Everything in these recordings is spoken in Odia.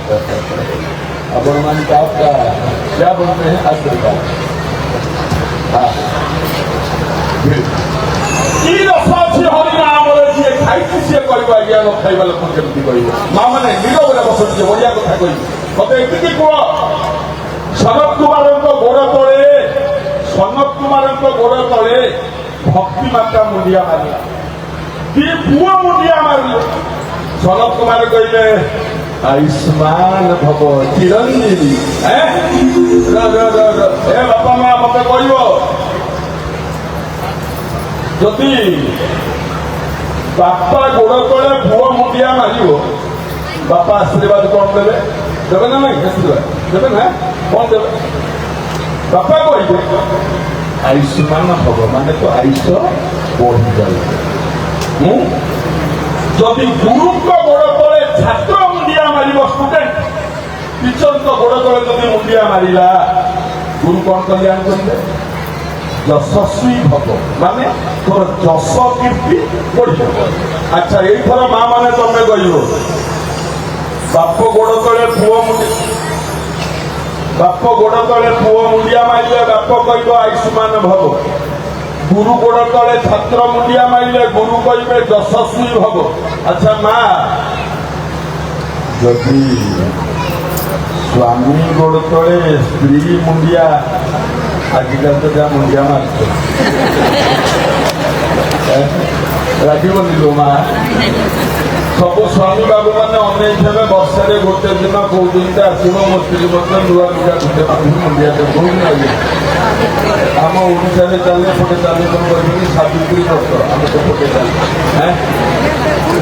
अपन मान का आपका क्या बोलते हैं आशीर्वाद। हाँ हरिनाम खाई सी कह आज्ञा न खाइबा लोक केमती कह माँ मैंने नीरव बस बढ़िया कथा कह मत ये कह सनत कुमार गोड़ तले सनत कुमार गोड़ तले भक्ति माता मुंडिया मारिला कि पुआ मुंडिया मारे सनत कुमार कहले आयुष्मान भव चिरंजीवी बापा माँ मत कह जदि बापा गोड़ तले पुआ मुंडिया मार बापा आशीर्वाद कौन देवे देवे ना नहीं आशीर्वाद देवे ना कौन देवे बापा कहे आयुष्मान भव माने तो आयुष बढ़ी जाए जदि गुरु गोड़ तले छात्र मुंडिया मार स्टूडेंट टीचर गोड़ तले जदि मुंडिया मारा गुरु कौन कर जानते यशस्वी भव माने तोर जश कीर्ति बढ़। अच्छा ये थर माँ मैंने तुम्हें कह बाप गोड़ तले पुओ बाप गोड़ तले पुओ मुंडिया मारे बाप कह आयुष्मान भव गुरु गोड़ तले छात्र मुंडिया मारे गुरु कहे यशस्वी भव। अच्छा माँ जदि स्वामी गोड़ तले स्त्री मुंडिया आजिकल तो क्या मुंडिया मारते राखी लो माँ सब स्वामी बाबू मैंने अनेक वर्षे गोटे दिन कौ दिन आसो मो स्त्री नुआ लुगा गोटे मुंडिया लगे आम ओडा चले पटे चले कौन कर सावित्री व्रत आम तो पटे चले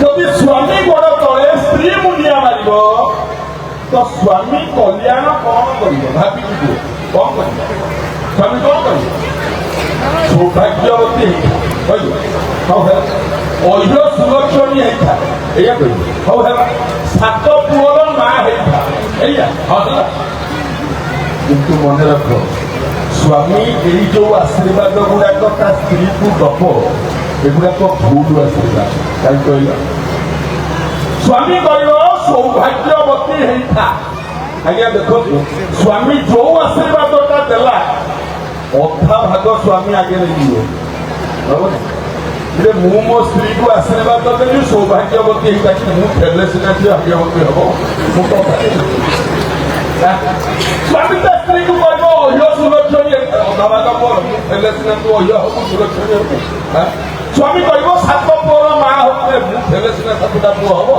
जदि स्वामी गोड़ तले स्त्री मुंडिया मार तो स्वामी कल्याण कौन कर भावी कौन कर स्वामी कौन कर सौभाग्यवती अह्य सुलक्षणी है सात पुअर माँ किंतु मन रख स्वामी यही जो आशीर्वाद गुड़ाक स्त्री को दब एगुड़ाक भूल आशीर्वाद कहीं कहल स्वामी कह सौभाग्यवती है आज्ञा देखो स्वामी जो आशीर्वाद देला अधा भाग स्वामी आगे नहीं मु मो स्त्री को आशीर्वाद देवी सौभाग्यवती मुझे सीना भाग्यवती हम स्वामी तो स्त्री को कह अह्य सुलक्षणी अधा भाग पर सीना तू अह्य हम सुलक्षणी स्वामी कह सात पुअर माँ होते मुझे सीना सातटा पुओ हम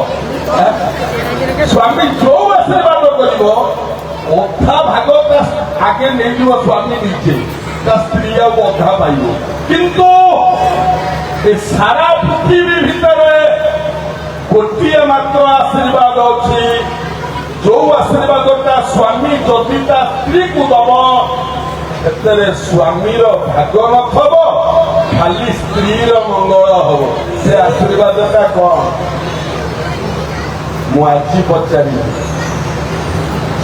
स्वामी जो आशीर्वाद कर अधा भाग आगे नहीं स्वामी निजे स्त्री अधा पाइब किंतु सारा पृथ्वी भितर गोटे मात्र आशीर्वाद अच्छी जो आशीर्वाद स्वामी जदि स्त्री को दब ए स्वामी भाग नथब खाली स्त्री मंगल हम से आशीर्वाद कौन मुझे पचारि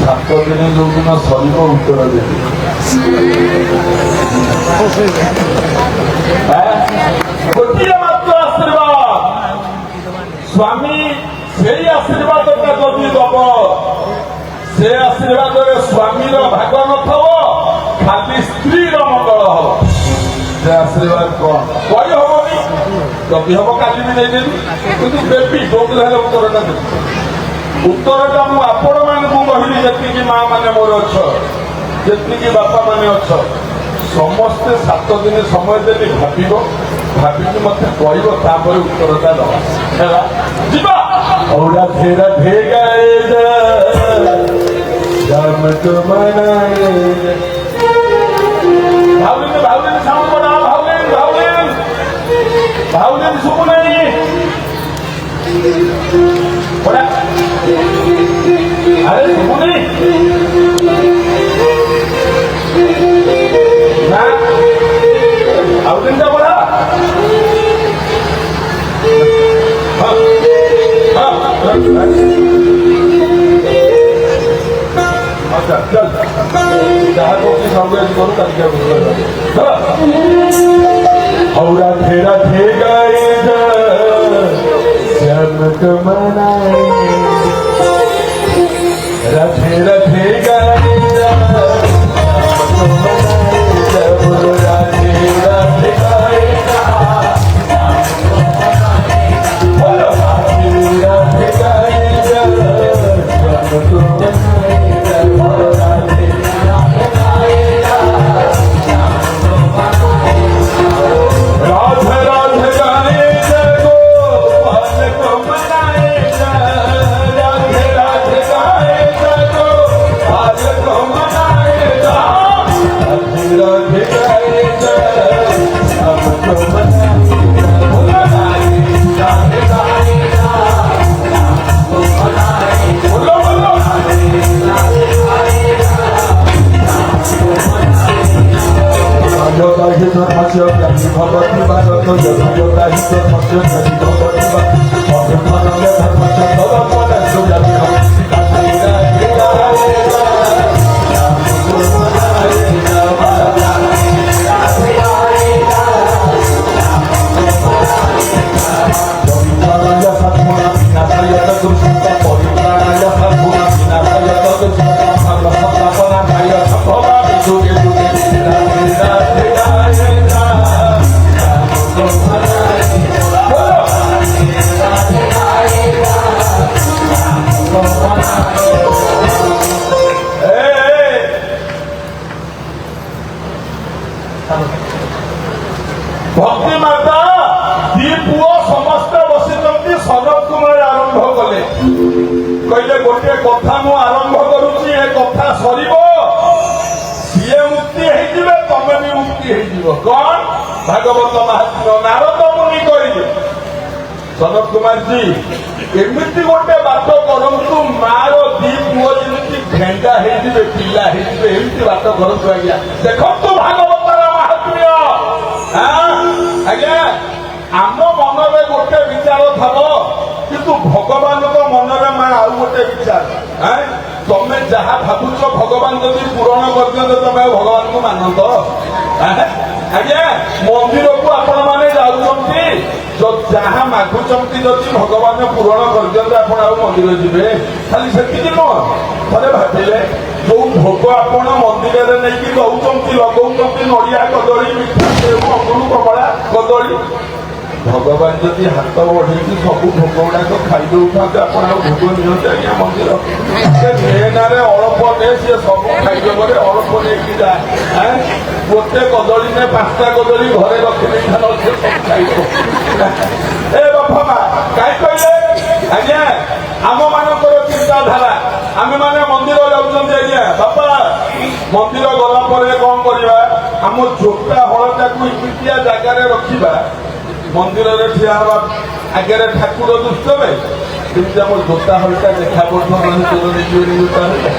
7 दिन जो दिन सर उत्तर देवी गोटे मात्र आशीर्वाद स्वामी से आशीर्वाद जदि दब से आशीर्वाद स्वामी भाग नथब खाली स्त्री मंगल हम से आशीर्वाद कौन कही हमनी जदि हम काली भी देदेवी कि देवी जो उत्तरटा देवी उत्तरटा मुझे मानू कहली जी माँ मैंने मोर अच्छ जी बापा मैंने अच्छ समस्ते 7 दिन समय देली भाविक मत कह उत्तरटा दवा औरा धेरा धे गए भावलिन साउंड बना भावलिन सुबह नहीं बड़ा अरे सुबह नहीं ना भावलिन का बड़ा अच्छा चल जहाँ को करो तालिका औरा फेरा थे गए श्याम कमनाए रथे गाए जा बोलो राधे राधे गाए जा बोलो राधे राधे गाए जा बोलो राधे राधे गाए जा राधे राधे गाए जगो पाल को मनाए जा राधे राधे गाए जगो पाल को मनाए जा राधे राधे गाए जा सबको मनाए जा बोलो राधे राधे गाए जा सबको मनाए बोलो बोलो राधे राधे गाए जा सबको मनाए योगा ही तो मस्यो ज्ञानी भगवती भारत योगा ही तो मस्यो ज्ञानी भगवती भारत धर्म से भगवान सुजाति हम राधे राधे गाए जा सबको मनाए जा राधे राधे गाए जा सबको मनाए जा परित्राणाय सद्गुणा विनाशाय दुष्कृता परित्राणाय सद्गुणा विनाशाय दुष्कृता सर्वसत्तापनाय संभवा जुगे जुगे राधे राधे गाए जा सबको मनाए जा राधे राधे गाए जा सबको मनाए भक्ति माता दी पुओ समस्त बसिଛନ୍ତି ସନତ କୁମାର ଆରମ୍ଭ କଲେ କହିଲେ ଗୋଟିଏ କଥା ମୁଁ ଆରମ୍ଭ କରୁଛି ଏ କଥା ସରିବ ସିଏ ମୁକ୍ତି ହେଇଯିବେ ତମେ ବି ମୁକ୍ତି ହେଇଯିବ କଣ ଭାଗବତ ମହାତ୍ମ୍ୟ ନାରଦ ମୁନି କହିଲେ ସନତ କୁମାରଜୀ ଏମିତି ଗୋଟେ ବାଟ କରନ୍ତୁ ମାର ଦି ପୁଅ ଯେମିତି ଢେଙ୍ଗା ହେଇଯିବେ ପିଲା ହେଇଯିବେ ଏମିତି ବାଟ କରନ୍ତୁ ଆଜ୍ଞା ଦେଖନ୍ତୁ ଭାଗବତର ମହାତ୍ମ୍ୟ ଆଜ୍ଞା ଆମ ମନରେ ଗୋଟେ ବିଚାର ଥବ କିନ୍ତୁ ଭଗବାନଙ୍କ ମନରେ ମା ଆଉ ଗୋଟେ ବିଚାର ତମେ ଯାହା ଭାବୁଛ ଭଗବାନ ଯଦି ପୂରଣ କରିଦିଅନ୍ତେ ତମେ ଆଉ ଭଗବାନଙ୍କୁ ମାନନ୍ତ ଆଜ୍ଞା ମନ୍ଦିରକୁ ଆପଣ ମାନେ ଯାଉଛନ୍ତି ଯାହା ମାଗୁଛନ୍ତି ଯଦି ଭଗବାନ ପୂରଣ କରିଦିଅନ୍ତେ ଆପଣ ଆଉ ମନ୍ଦିର ଯିବେ ଖାଲି ସେତିକି ନୁହଁ ଥରେ ଭାବିଲେ ଯୋଉ ଭୋଗ ଆପଣ ମନ୍ଦିରରେ ନେଇକି ଦଉଛନ୍ତି ଲଗଉଛନ୍ତି ନଡ଼ିଆ କଦଳୀ ମିଠା ସେଉ ଅଙ୍ଗୁର କମଳା କଦଳୀ ଭଗବାନ ଯଦି ହାତ ବଢେଇକି ସବୁ ଭୋଗ ଗୁଡାକ ଖାଇଦଉଥାନ୍ତେ ଆପଣ ଆଉ ଭୋଗ ନିଅନ୍ତି ଆଜ୍ଞା ମନ୍ଦିର ନେନାରେ ଅଳ୍ପ ନେ ସିଏ ସବୁ ଖାଇଦେବରେ ଅଳ୍ପ ନେଇକି ଯାଏ ଗୋଟେ କଦଳୀ ନେ 5ଟା କଦଳୀ ଘରେ ରଖିଦେଇଥାନ ସେ ସବୁ ଖାଇଦେବ ଏ ବାପା ମା କାହିଁ କହିଲେ ଆଜ୍ଞା ଆମ ମାନଙ୍କର ଚିନ୍ତାଧାରା ଆମେ ମାନେ ମନ୍ଦିର ଯାଉଛନ୍ତି ଆଜ୍ଞା ବାପା ମନ୍ଦିର ଗଲା ପରେ କଣ କରିବା ଆମ ଜୋତା ହଳଟାକୁ ଏମିତିଆ ଜାଗାରେ ରଖିବା ମନ୍ଦିରରେ ଠିଆ ହେବା ଆଗରେ ଠାକୁର ଦୁଷ୍ଟବେ ଯେମିତି ଆମ ଜୋତା ହଳଟା ଦେଖା ପଡୁଥିବା ଜୋତା ହଳଟା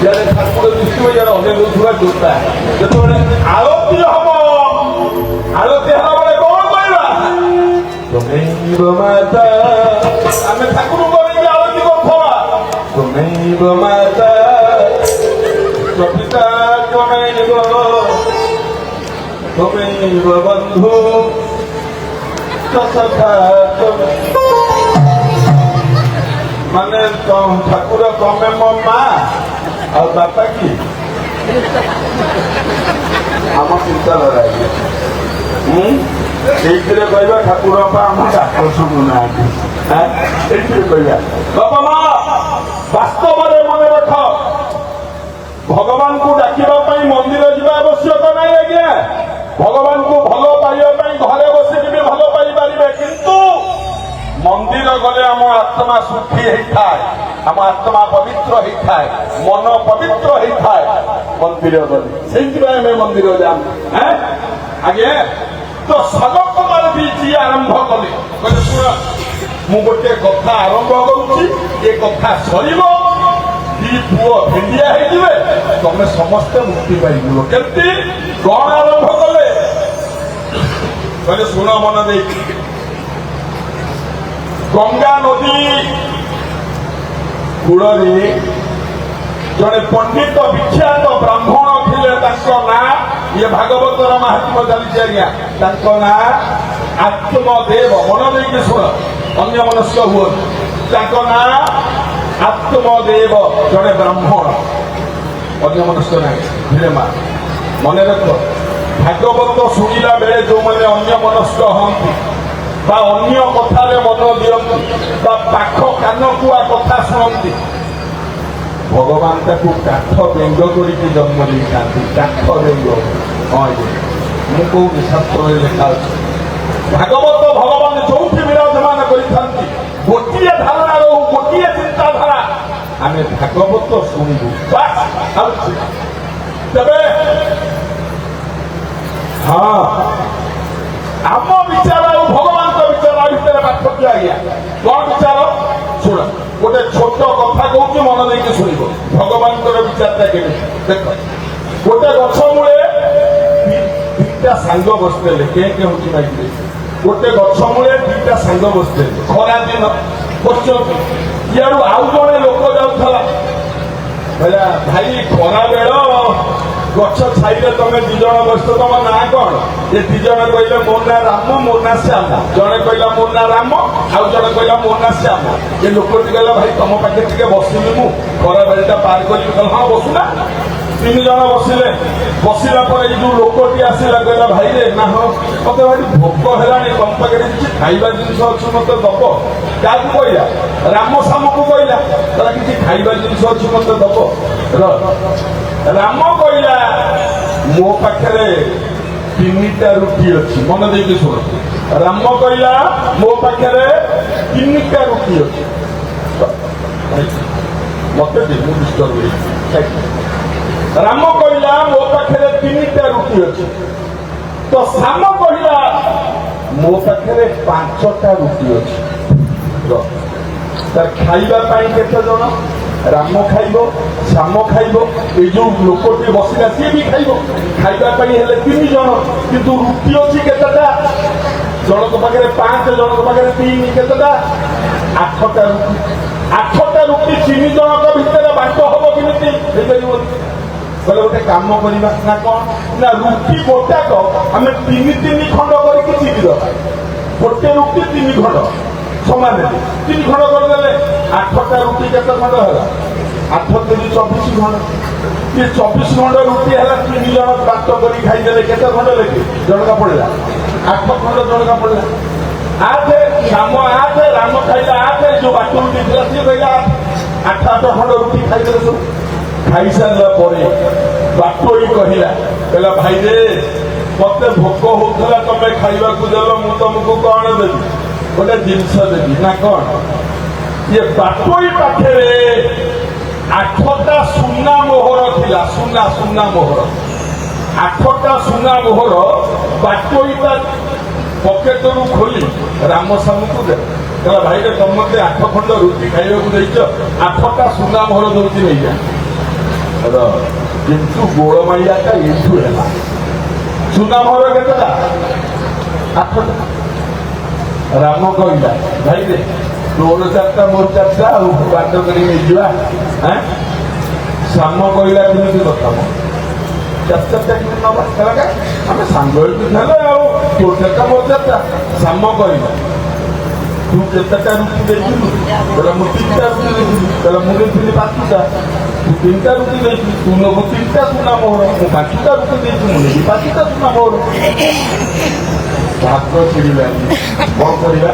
ଇଆଡେ ଠାକୁର ଦୁଷ୍ଟବେ ଇଆଡେ ଅନେକ ଜୋତା ଯେତେବେଳେ ଆଳତି ହବ ଆଳତି ହେଲା ବେଳେ କଣ କହିବା ତମେବ ମାତା ଆମେ ଠାକୁରଙ୍କୁ କରିକି ଆଳତି କରୁଥିବା ତମେବ ମାତା ପିତା ତମେବ ବନ୍ଧୁ ମାନେ ଠାକୁର ତମେ ମୋ ମା ଆଉ ବାପା କି ଆମ ଚିନ୍ତାଧାରା ସେଇଥିରେ କହିବା ଠାକୁର ବାପା ଆମ ଡାକ ଶୁଣୁନାହାନ୍ତି ଏଇଥିରେ କହିବା ବାପା ମା ବାସ୍ତବରେ ମନେ ରଖ ଭଗବାନଙ୍କୁ ଡାକିବା ପାଇଁ ମନ୍ଦିର ଯିବା ଆବଶ୍ୟକ ନାହିଁ ଆଜ୍ଞା ଭଗବାନଙ୍କୁ ଭଲ ପାଇବା ପାଇଁ ଘରେ ବସିକି ବି ଭଲ ପାଇପାରିବେ କିନ୍ତୁ ମନ୍ଦିର ଗଲେ ଆମ ଆତ୍ମା ଶୁଦ୍ଧି ହେଇଥାଏ ଆମ ଆତ୍ମା ପବିତ୍ର ହେଇଥାଏ ମନ ପବିତ୍ର ହେଇଥାଏ ମନ୍ଦିର ଗଲେ ସେଇଥିପାଇଁ ଆମେ ମନ୍ଦିର ଯାଆନ୍ତୁ ଆଜ୍ଞା ତ ସନତ କୁମାର ବି ଯିଏ ଆରମ୍ଭ କଲେ କହିଲେ ଶୁଣ ମୁଁ ଗୋଟେ କଥା ଆରମ୍ଭ କରୁଛି ଏ କଥା ସରିବ ଦି ପୁଅ ଭେଣ୍ଡିଆ ହେଇଯିବେ ତମେ ସମସ୍ତେ ମୁକ୍ତି ପାଇଯିବ କେମିତି କଣ ଆରମ୍ଭ କଲେ କହିଲେ ଶୁଣ ମନ ଦେଇକି ଗଙ୍ଗା ନଦୀ କୂଳରେ ଜଣେ ପଣ୍ଡିତ ବିଖ୍ୟାତ ବ୍ରାହ୍ମଣ ଥିଲେ ତାଙ୍କ ନାଁ ଇଏ ଭାଗବତର ମାହାତ୍ମ୍ୟ ଚାଲିଛି ଆଜ୍ଞା ତାଙ୍କ ନାଁ ଆତ୍ମଦେବ ମନ ଦେଇକି ଶୁଣ ଅନ୍ୟ ମନସ୍କ ହୁଅନ୍ତୁ ତାଙ୍କ ନାଁ ଆତ୍ମଦେବ ଜଣେ ବ୍ରାହ୍ମଣ ଅନ୍ୟ ମନସ୍କ ନାହିଁ ଧୀରେ ମା ମନେ ରଖ ଭାଗବତ ଶୁଣିଲା ବେଳେ ଯେଉଁମାନେ ଅନ୍ୟ ମନସ୍କ ହଅନ୍ତି ବା ଅନ୍ୟ କଥାରେ ମନ ଦିଅନ୍ତି ବା ପାଖ କାନକୁଆ କଥା ଶୁଣନ୍ତି ଭଗବାନ ତାକୁ କାଠ ବେଙ୍ଗ କରିକି ଜନ୍ମ ଦେଇଥାନ୍ତି କାଠ ବେଙ୍ଗ ହଁ ମୁଁ କହୁନି ଶାସ୍ତ୍ରରେ ଲେଖା ଅଛି ଭାଗବତ ଭଗବାନ ଯୋଉଠି ବିରାଜମାନ କରିଥାନ୍ତି ଗୋଟିଏ ଧାରଣା ରହୁ ଗୋଟିଏ ଚିନ୍ତାଧାରା ଆମେ ଭାଗବତ ଶୁଣିବୁ ତେବେ ହଁ ଆମ ବିଚାର ଆଉ ଭଗବାନଙ୍କ ବିଚାର ଭିତରେ ପାର୍ଥକ୍ୟ ଆଜ୍ଞା କଣ ବିଚାର ଶୁଣ ଗୋଟେ ଛୋଟ କଥା କହୁଛି ମନ ଦେଇକି ଶୁଣିବ ଭଗବାନଙ୍କର ବିଚାରଟା କେମିତି ଦେଖ ଗୋଟେ ଗଛ ମୂଳେ ଦିଟା ସାଙ୍ଗ ବସିଥିଲେ କେ ହଉଛି ମାଇକି ଗୋଟେ ଗଛ ମୂଳେ ଦିଟା ସାଙ୍ଗ ବସିଥିଲେ ଖରା ଦିନ ବସିଛନ୍ତି ଇଆଡୁ ଆଉ ଜଣେ ଲୋକ ଯାଉଥିଲା କହିଲା ଭାଇ ଖରା ବେଳ ଗଛ ଛାଇରେ ତମେ ଦି ଜଣ ବସିଛ ତମ ନାଁ କଣ ଏ ଦି ଜଣ କହିଲେ ମୋ ନାଁ ରାମ ମୋ ନାଁ ଶ୍ୟାମ ଜଣେ କହିଲା ମୋ ନାଁ ରାମ ଆଉ ଜଣେ କହିଲା ମୋ ନାଁ ଶ୍ୟାମ ଏ ଲୋକଟି କହିଲା ଭାଇ ତମ ପାଖରେ ଟିକେ ବସିଲି ମୁଁ ଖରା ବେଳଟା ପାର କରିବି କହିଲା ହଁ ବସୁନା ତିନି ଜଣ ବସିଲେ ବସିଲା ପରେ ଏଇ ଯୋଉ ଲୋକଟି ଆସିଲା କହିଲା ଭାଇ ରେ ନା ହଁ ମତେ ଭାରି ଭୋକ ହେଲାଣି ତମ ପାଖରେ କିଛି ଖାଇବା ଜିନିଷ ଅଛି ମତେ ଦବ କାହାକୁ କହିଲା ରାମ ସାମକୁ କହିଲା ତାର କିଛି ଖାଇବା ଜିନିଷ ଅଛି ମତେ ଦବ ରାମ କହିଲା ମୋ ପାଖରେ 3ଟା ରୁଟି ଅଛି ମନେ ଦେଇକି ଶୁଣ ରାମ କହିଲା ମୋ ପାଖରେ 3ଟା ରୁଟି ଅଛି ମତେ ମୁଁ ଡିଷ୍ଟର୍ବ ରାମ କହିଲା ମୋ ପାଖରେ 3ଟା ରୁଟି ଅଛି ତ ଶ୍ୟାମ କହିଲା ମୋ ପାଖରେ 5ଟା ରୁଟି ଅଛି ତାର ଖାଇବା ପାଇଁ କେତେ ଜଣ ରାମ ଖାଇବ ଶ୍ୟାମ ଖାଇବ ଏଇ ଯୋଉ ଲୋକଟି ବସିଲା ସିଏ ବି ଖାଇବ ଖାଇବା ପାଇଁ ହେଲେ 3 ଜଣ କିନ୍ତୁ ରୁଟି ଅଛି କେତେଟା ଜଣଙ୍କ ପାଖରେ 5 ଜଣଙ୍କ ପାଖରେ 3 କେତେଟା 8ଟା ରୁଟି 8ଟା ରୁଟି 3 ଜଣଙ୍କ ଭିତରେ ବାଣ୍ଟ ହବ କେମିତି ହେଇପାରିବନି କହିଲେ ଗୋଟେ କାମ କରିବା ନା କଣ ନା ରୁଟି ଗୋଟାକ ଆମେ 3 ଖଣ୍ଡ କରିକି ଚିରିଦବା ଗୋଟେ ରୁଟି 3 ଖଣ୍ଡ ସମାନ 3 ଖଣ୍ଡ କରିଦେଲେ 8ଟା ରୁଟି କେତେ ଖଣ୍ଡ ହେଲା 8 3 24 ଖଣ୍ଡ ये 24 ଖଣ୍ଡ ରୁଟି ହେଲା 3 ଜଣ ବାଟ କରି ଖାଇଦେଲେ କେତେ ଖଣ୍ଡ ଲେଖି ଜଣକା ପଡିଲା 8 ଖଣ୍ଡ ଜଣକା ପଡିଲା 8 ରାମ 8 ରାମ ଖାଇଲା 8 ଯୋଉ ବାଟ ରୁଟି ଥିଲା ସିଏ କହିଲା 8 ଖଣ୍ଡ ରୁଟି ଖାଇଦେଲେ ସବୁ ଖାଇସାରିଲା ପରେ ବାଟୋଇ କହିଲା ଭାଇ ରେ ମତେ ଭୋକ ହଉଥିଲା ତମେ ଖାଇବାକୁ ଦେଲ ମୁଁ ତମକୁ କଣ ଦେବି ଗୋଟେ ଜିନିଷ ଦେବି ନା କଣ ଇଏ ବାଟୋଇ ପାଖରେ 8ଟା ସୁନା ମୋହର ଥିଲା ସୁନା ମୋହର 8ଟା ସୁନା ମୋହର ବାଟୋଇଟା ପକେଟରୁ ଖୋଲି ରାମ ସାମକୁ ଦେଲା କହିଲା ଭାଇ ରେ ତମେ ମତେ 8 ଖଣ୍ଡ ରୁଟି ଖାଇବାକୁ ଦେଇଛ 8ଟା ସୁନା ମୋହର ଦଉଛି ନେଇଯା କିନ୍ତୁ ଗୋଳମାଳିଆଟା ଏଠୁ ହେଲା ସୁନା ମୋହର କେତେଟା 8ଟା ରାମ କହିଲା ଭାଇ ରେ ତୋର 4ଟା ମୋର 4ଟା ଆଉ ବାଟ କରି ନେଇଯିବା ଶ୍ୟାମ କହିଲା କେମିତି କଥା ମ 4ଟା କେମିତି ନବା ଆମେ ସାଙ୍ଗ ହେଇକି ଥିଲେ ଆଉ ତୋର 4ଟା ମୋର 4ଟା ଶ୍ୟାମ କହିଲା ତୁ କେତେଟା ରୁଟି ଦେଇଥିଲୁ କହିଲା ମୁଁ 3ଟା ରୁଟି ଦେଇଥିଲି କହିଲା ମୁଁ ଦେଇଥିଲି 5ଟା ତୁ 3ଟା ରୁଟି ଦେଇଥିଲି ତୁ ନେବୁ 3ଟା ସୁନା ମୋହର ମୁଁ 5ଟା ରୁଟି ଦେଇଛି ମୁଁ ନେବି 5ଟା ସୁନା ମୋହର ଭାତ ଛିଡ଼ିଲାନି କଣ କରିବା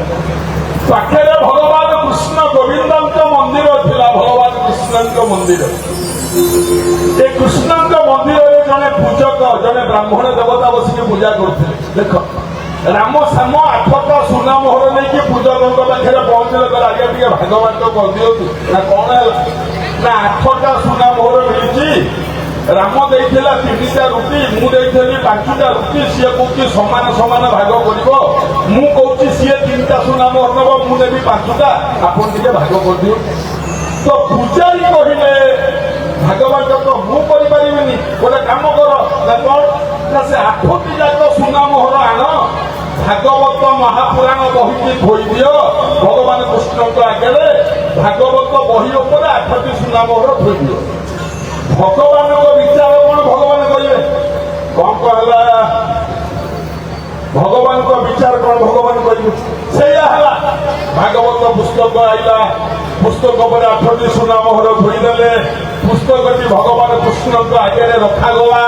ପାଖରେ ଭଗବାନ କୃଷ୍ଣ ଗୋବିନ୍ଦଙ୍କ ମନ୍ଦିର ଥିଲା ଭଗବାନ କୃଷ୍ଣଙ୍କ ମନ୍ଦିର ଏ କୃଷ୍ଣଙ୍କ ମନ୍ଦିରରେ ଜଣେ ପୂଜକ ଜଣେ ବ୍ରାହ୍ମଣ ଦେବତା ବସିକି ପୂଜା କରୁଥିଲେ ଦେଖ ରାମ ଶ୍ୟାମ 8ଟା ସୁନା ମୋହର ନେଇକି ପୂଜକଙ୍କ ପାଖରେ ପହଞ୍ଚିଲେ କହିଲେ ଆଜ୍ଞା ଟିକେ ଭାଗବାନ କରିଦିଅନ୍ତୁ ନା କଣ ହେଲା ନା 8ଟା ସୁନା ମୋହର ମିଳିଛି ରାମ ଦେଇଥିଲା 3ଟା ରୁଟି ମୁଁ ଦେଇଥିଲି 5ଟା ରୁଟି ସିଏ କହୁଛି ସମାନ ସମାନ ଭାଗ କରିବ ମୁଁ କହୁଛି ସିଏ 3ଟା ସୁନା ମୋହର ନେବ ମୁଁ ନେବି 5ଟା ଆପଣ ଟିକେ ଭାଗ କରିଦିଅ ତ ପୂଜାରୀ କହିଲେ ଭାଗବାନ ମୁଁ କରିପାରିବିନି ଗୋଟେ କାମ କର ନା କଣ ନା ସେ 8ଟି ଯାକ ସୁନା ମୋହର ଆଣ ଭାଗବତ ମହାପୁରାଣ ବହିକି ଥୋଇ ଦିଅ ଭଗବାନ କୃଷ୍ଣଙ୍କ ଆଗରେ ଭାଗବତ ବହି ଉପରେ 8ଟି ସୁନା ମୋହର ଥୋଇ ଦିଅ ଭଗବାନଙ୍କ ବିଚାର କଣ ଭଗବାନ କହିବେ କଣ କହିଲା ଭଗବାନଙ୍କ ବିଚାର କଣ ଭଗବାନ କହିବେ ସେଇଆ ହେଲା ଭାଗବତ ପୁସ୍ତକ ଆଇଲା पुस्तक पर 8टी सुना मोहर धोईदे पुस्तकटी भगवान कृष्ण आगे रखागला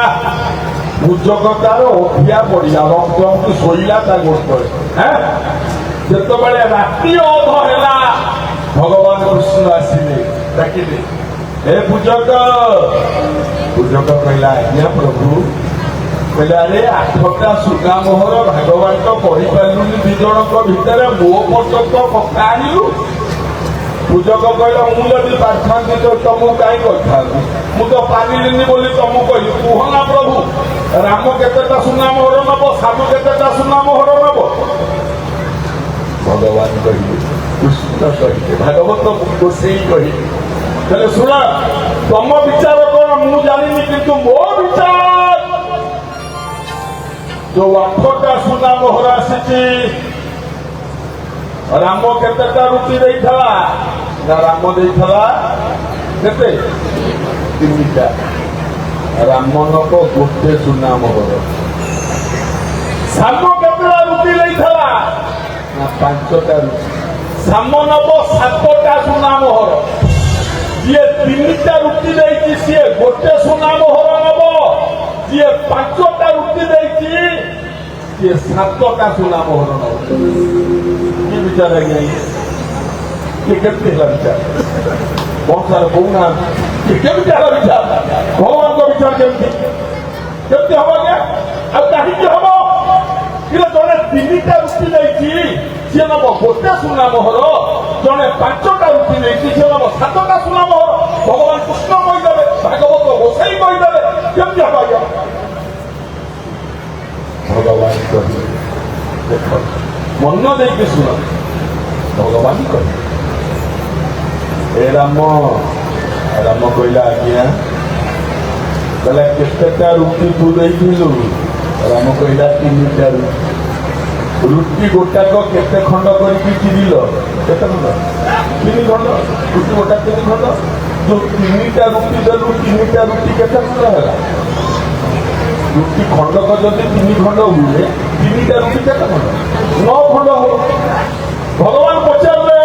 पूजकतार अभिया पड़ा रक्त शोला गोड़ जिते राति अध है भगवान कृष्ण आसिले डाकिले हे पूजक पूजक कहला आज्ञा प्रभु कहले अरे 8टा सुगा मोहर भागवत तो पढ़ी पार्लुनि दी जन भितर मो पर्यंत कथा आणु पूजक कहला मुझे पार्थी तो तुमको कहीं कथा मुझे पानी बोली तुमको कही कुहना प्रभु राम केतेटा सुना मोहर नब साधु केतेटा सुना मोहर नब भगवान कहे कृष्ण कहे भागवत गोसाई कहे चले शुण तुम विचार कौन मु जानी किंतु मो विचार जो 8टा सुना मोहर आसी राम केतेटा रुटी देइथला ना राम देइथला केते 3टा रामनक गोटे सुना मोहर साम केतेटा रुटी देइथला ना 5टा रुटी साम नब 7टा सुना मोहर जी 3टा रुटी देइछि सी गोटे सुना मोहर नब जी 5टा रुटी देइछि सी 7टा सुना मोहर नब की विचार है ये केते है विचार बहुत सारे कहूना के विचार विचार भगवान को विचार केमती हम क्या अब कहीं हम कि जड़े 3टा रुटी देइछि सी नब गोटे सुना मोहर जड़े 5टा रुटी देइछि सी नब 7टा सुना मोहर भगवान कृष्ण कहीदेवे भागवत गोसाई कहीदेवे केमती हम आज्ञा भगवान कहे देख मन देख शुण भगवान कहे ए राम राम कहला आज्ञा कहला केतेटा रुटी तू देइथिलु राम कहला 3टा रुटी गोटाक केते खंड करके चिरिल केते खंड 3 खंड रुटी गोटा 3 खंड जो 3टा रुटी देलु 3टा रुटी केते खंड है रुटी खंडक जदि 3 खंड हुए 3टा रुटी केते खंड 9 खंड हो भगवान पचारे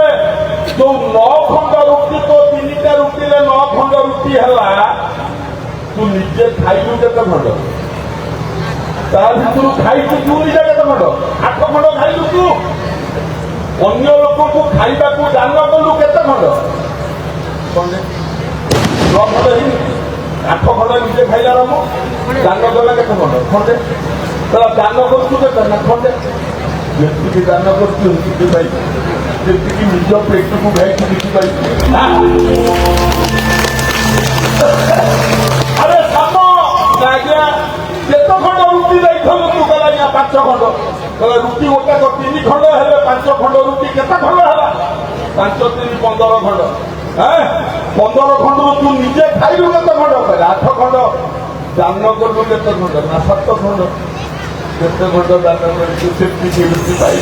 जो 9 खंड रुटी तो 3टा रुटी 9 खंड रुटी है तू निजे खाइलु केते खंड तार भितर खाई तू निजे केते खंड 8 खंड खाइलु तू अन्य लोक को खाइबा को दान कलु केते खंड 9 खंड ही 8 खंड निजे खाइला राम दान कला केते खंड खंडे तो दान करतु केते ना खंडे जेतिकी दान करतु सेति भाई जेतिकी निज पेट को खाई देखि भाई अरे सामो आज्ञा केते खंड रुटी देइथल तू कहला या 5 खंड कहला रुटी गोटा को 3 खंड हेले 5 खंड रुटी केते खंड हला 5 3 15 खंड हैं 15 खंड तू निजे खाइलु केते खंड कहला 8 खंड दान करलु केते खंड ना 7 खंड केते खंड दान करलु सेति रुटी पाई